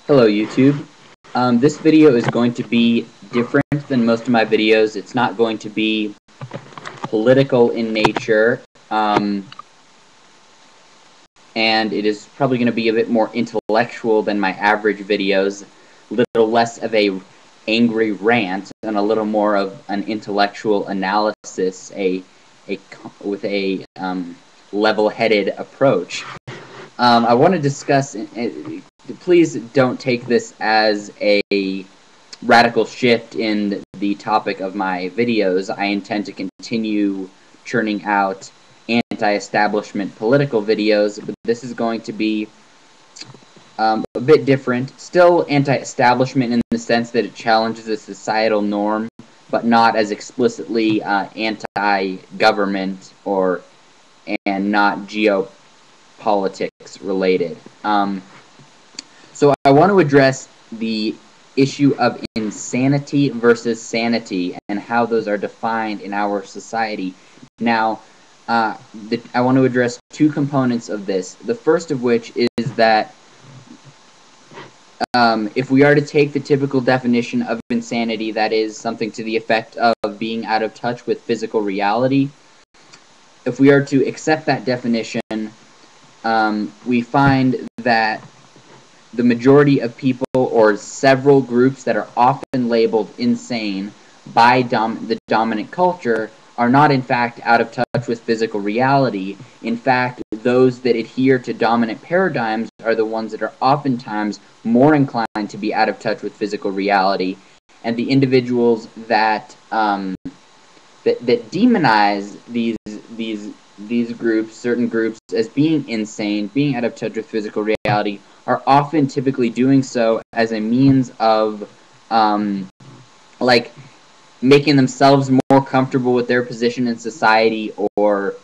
Hello YouTube. This video is going to be different than most of my videos. It's not going to be political in nature, and it is probably going to be a bit more intellectual than my average videos, a little less of a angry rant and a little more of an intellectual analysis, with a level-headed approach. I want to discuss, please don't take this as a radical shift in the topic of my videos. I intend to continue churning out anti-establishment political videos, but this is going to be a bit different. Still anti-establishment in the sense that it challenges a societal norm, but not as explicitly anti-government and not geopolitics related. So I want to address the issue of insanity versus sanity and how those are defined in our society. Now, I want to address two components of this. The first of which is that if we are to take the typical definition of insanity, that is something to the effect of being out of touch with physical reality. If we are to accept that definition, we find that the majority of people, or several groups that are often labeled insane by the dominant culture, are not in fact out of touch with physical reality. In fact, those that adhere to dominant paradigms are the ones that are oftentimes more inclined to be out of touch with physical reality, and the individuals that that demonize these groups, certain groups, as being insane, being out of touch with physical reality, are often typically doing so as a means of like making themselves more comfortable with their position in society, or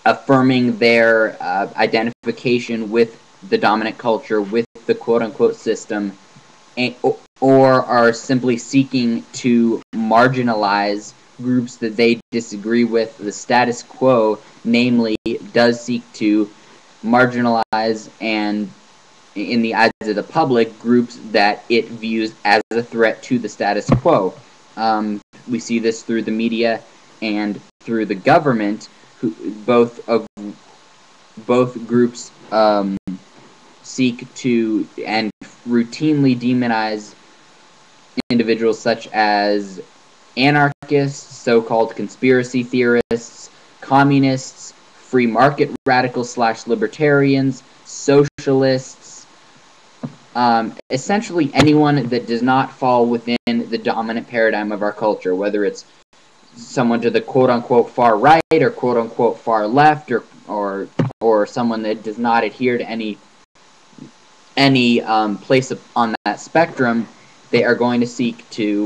affirming their identification with the dominant culture, with the quote-unquote system, or are simply seeking to marginalize groups that they disagree with. The status quo, namely, does seek to marginalize, and in the eyes of the public, groups that it views as a threat to the status quo. We see this through the media and through the government, both groups seek to and routinely demonize individuals such as anarchists, so-called conspiracy theorists, communists, free market radicals / libertarians, socialists, essentially anyone that does not fall within the dominant paradigm of our culture, whether it's someone to the quote-unquote far right or quote-unquote far left, or someone that does not adhere to any place on that spectrum. They are going to seek to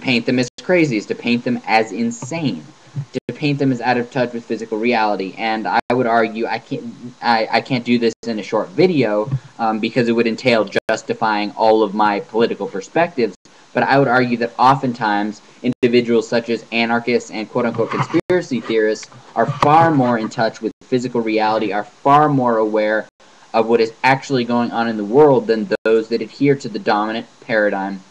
paint them as crazies, to paint them as insane, to paint them as out of touch with physical reality. And I would argue I can't do this in a short video because it would entail justifying all of my political perspectives. But I would argue that oftentimes individuals such as anarchists and quote-unquote conspiracy theorists are far more in touch with physical reality, are far more aware of what is actually going on in the world than those that adhere to the dominant paradigm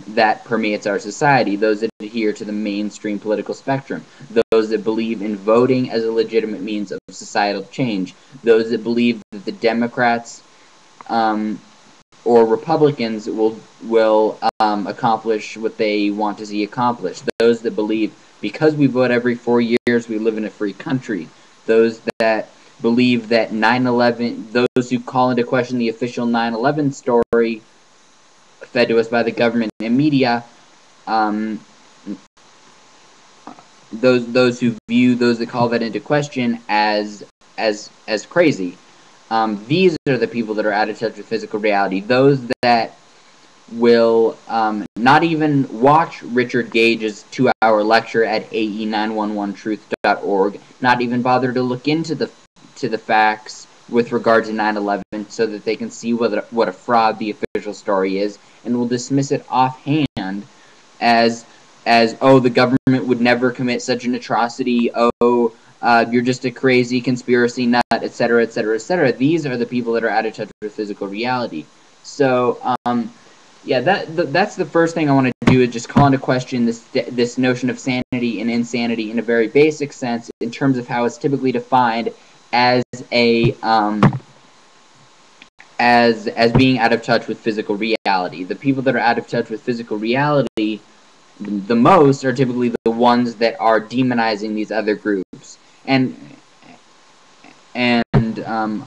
that permeates our society, those that adhere to the mainstream political spectrum, those that believe in voting as a legitimate means of societal change, those that believe that the Democrats or Republicans will accomplish what they want to see accomplished, those that believe because we vote every 4 years we live in a free country, those that believe that 9/11, those who call into question the official 9/11 story fed to us by the government and media, those who view those that call that into question as crazy. These are the people that are out of touch with physical reality. Those that will not even watch Richard Gage's 2-hour lecture at ae911truth.org, not even bother to look into the facts with regard to 9/11 so that they can see what a fraud the official story is, and will dismiss it offhand as oh, the government would never commit such an atrocity, oh, you're just a crazy conspiracy nut, etc., etc., etc. These are the people that are out of touch with physical reality. So, yeah, that's the first thing I want to do, is just call into question this notion of sanity and insanity in a very basic sense, in terms of how it's typically defined as a as being out of touch with physical reality. The people that are out of touch with physical reality the most are typically the ones that are demonizing these other groups, and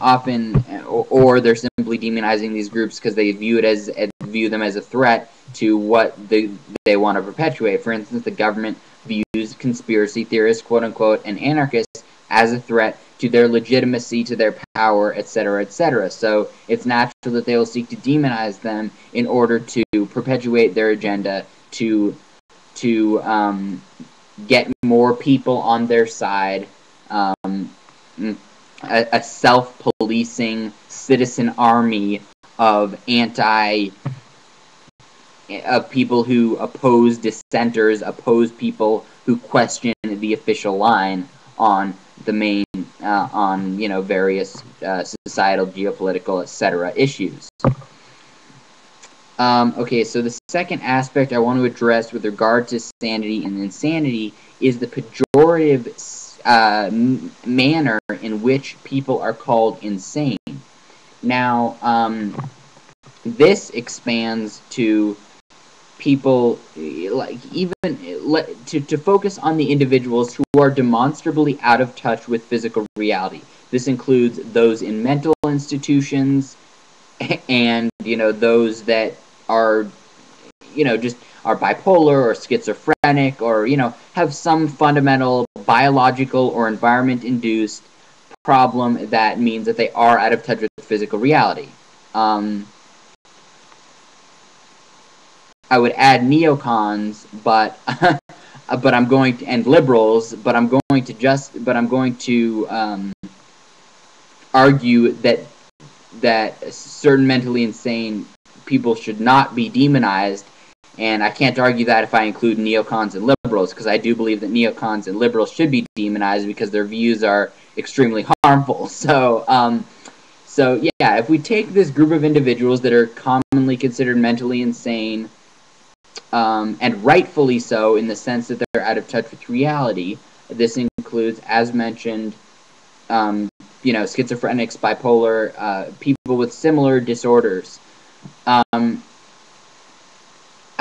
often, or they're simply demonizing these groups because they view them as a threat to what they want to perpetuate. For instance, the government views conspiracy theorists, quote unquote, and anarchists as a threat to their legitimacy, to their power, etc., etc. So it's natural that they will seek to demonize them in order to perpetuate their agenda, to get more people on their side, a self-policing citizen army of people who oppose dissenters, oppose people who question the official line on the main, various societal, geopolitical, etc. issues. Okay, so the second aspect I want to address with regard to sanity and insanity is the pejorative manner in which people are called insane. Now, this expands to people, like, even to focus on the individuals who are demonstrably out of touch with physical reality. This includes those in mental institutions, and those that are just are bipolar or schizophrenic, or have some fundamental biological or environment induced problem that means that they are out of touch with physical reality. I would add neocons, but I'm going to, and liberals, but I'm going to argue that certain mentally insane people should not be demonized, and I can't argue that if I include neocons and liberals, because I do believe that neocons and liberals should be demonized because their views are extremely harmful. So yeah, if we take this group of individuals that are commonly considered mentally insane, and rightfully so in the sense that they're out of touch with reality, this includes, as mentioned, schizophrenics, bipolar, people with similar disorders. I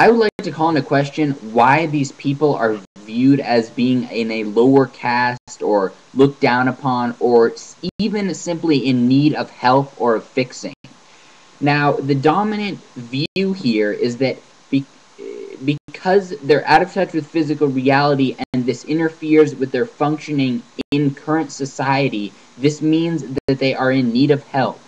would like to call into question why these people are viewed as being in a lower caste, or looked down upon, or even simply in need of help or of fixing. Now, the dominant view here is that because they're out of touch with physical reality and this interferes with their functioning in current society, this means that they are in need of help.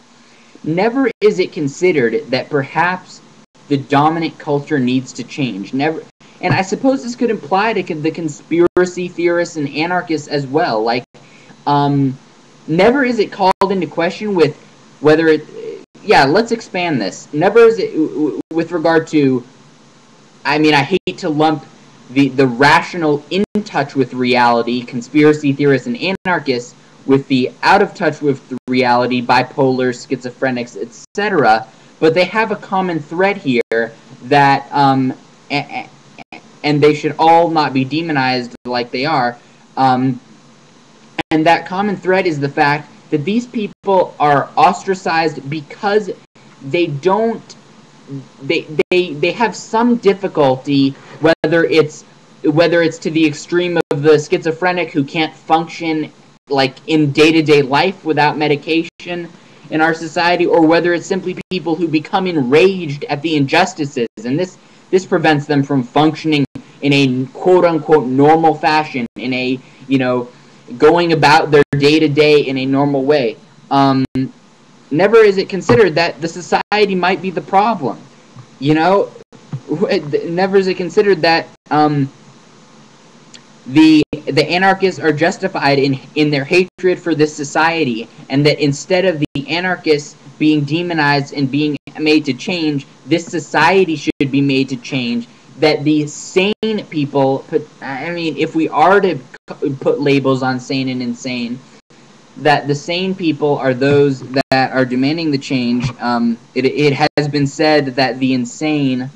Never is it considered that perhaps the dominant culture needs to change. Never, and I suppose this could apply to the conspiracy theorists and anarchists as well. Like, never is it called into question with whether it. Yeah, let's expand this. Never is it with regard to. I mean, I hate to lump the rational, in touch with reality, conspiracy theorists and anarchists, with the out of touch with reality, bipolar, schizophrenics, etc. But they have a common thread here that, and they should all not be demonized like they are. And that common thread is the fact that these people are ostracized because they don't. They have some difficulty, whether it's to the extreme of the schizophrenic who can't function like in day-to-day life without medication in our society, or whether it's simply people who become enraged at the injustices, and this prevents them from functioning in a quote-unquote normal fashion, in a going about their day-to-day in a normal way. Never is it considered that the society might be the problem. Never is it considered that the anarchists are justified in their hatred for this society, and that instead of the anarchists being demonized and being made to change, this society should be made to change, that the sane people if we are to put labels on sane and insane, that the sane people are those that are demanding the change. It has been said that the insane,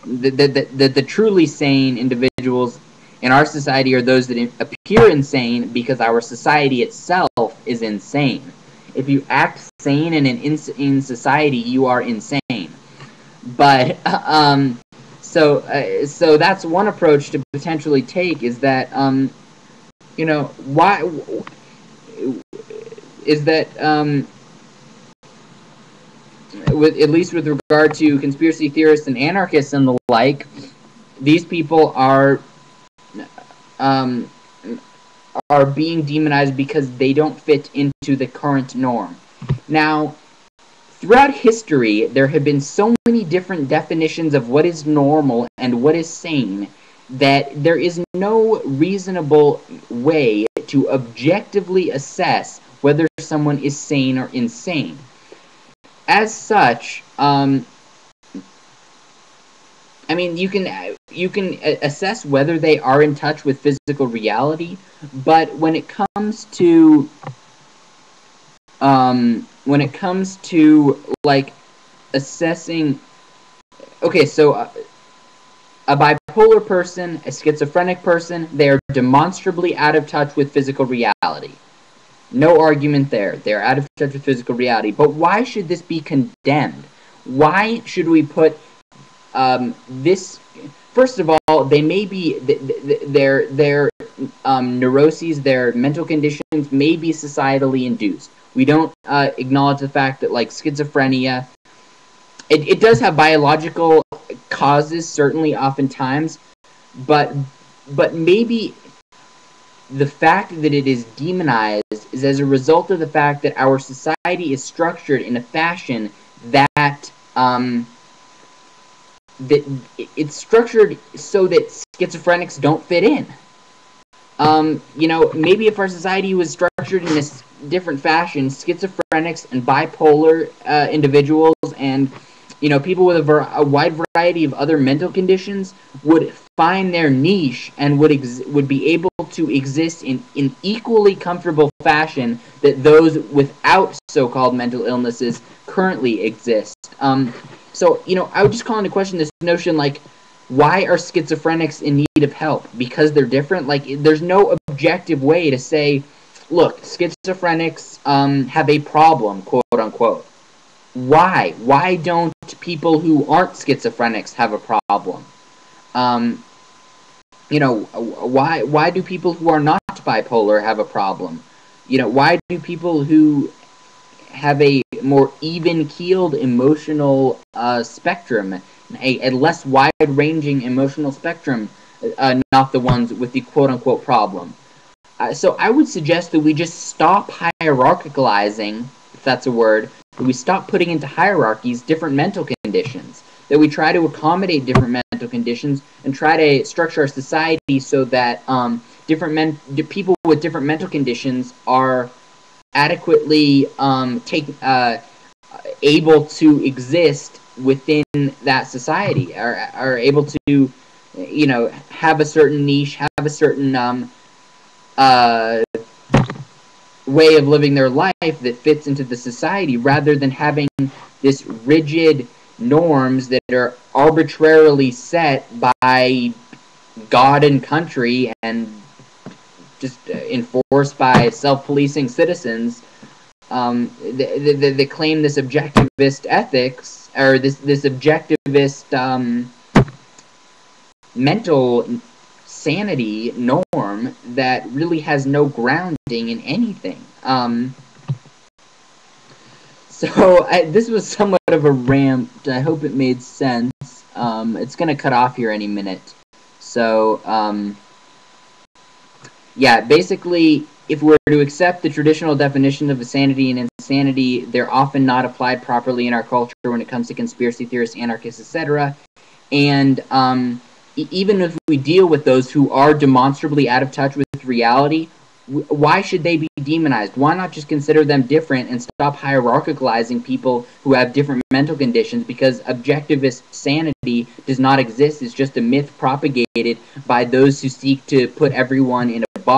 the truly sane individuals in our society are those that appear insane because our society itself is insane. If you act sane in an insane society, you are insane. But so that's one approach to potentially take, is that why is that at least with regard to conspiracy theorists and anarchists and the like, these people are being demonized because they don't fit into the current norm. Now, throughout history, there have been so many different definitions of what is normal and what is sane that there is no reasonable way to objectively assess whether someone is sane or insane. As such, you can assess whether they are in touch with physical reality, but when it comes to like assessing, okay, so a bipolar person, a schizophrenic person, they are demonstrably out of touch with physical reality. No argument there. They're out of touch with physical reality. But why should this be condemned? Why should we put this? First of all, they may be their neuroses, their mental conditions may be societally induced. We don't acknowledge the fact that, like, schizophrenia, it does have biological causes, certainly, oftentimes, but maybe the fact that it is demonized is as a result of the fact that our society is structured in a fashion that it's structured so that schizophrenics don't fit in. Maybe if our society was structured in this different fashion, schizophrenics and bipolar individuals and people with a wide variety of other mental conditions would find their niche and would be able to exist in equally comfortable fashion that those without so-called mental illnesses currently exist. So I would just call into question this notion, like, why are schizophrenics in need of help? Because they're different? Like, there's no objective way to say, look, schizophrenics have a problem, quote unquote. Why? Why don't people who aren't schizophrenics have a problem? Why do people who are not bipolar have a problem? Why do people who have a more even-keeled emotional spectrum, a less wide-ranging emotional spectrum, not the ones with the quote-unquote problem? So I would suggest that we just stop hierarchicalizing, if that's a word, that we stop putting into hierarchies different mental conditions, that we try to accommodate different mental conditions and try to structure our society so that people with different mental conditions are adequately able to exist within that society, are able to have a certain niche, have a certain way of living their life that fits into the society, rather than having this rigid norms that are arbitrarily set by God and country and just enforced by self-policing citizens that claim this objectivist ethics, or this objectivist mental sanity norm that really has no grounding in anything. So this was somewhat of a rant. I hope it made sense. It's going to cut off here any minute. So, yeah, basically, if we're to accept the traditional definition of sanity and insanity, they're often not applied properly in our culture when it comes to conspiracy theorists, anarchists, etc. And even if we deal with those who are demonstrably out of touch with reality, why should they be demonized? Why not just consider them different and stop hierarchicalizing people who have different mental conditions? Because objectivist sanity does not exist. It's just a myth propagated by those who seek to put everyone in a box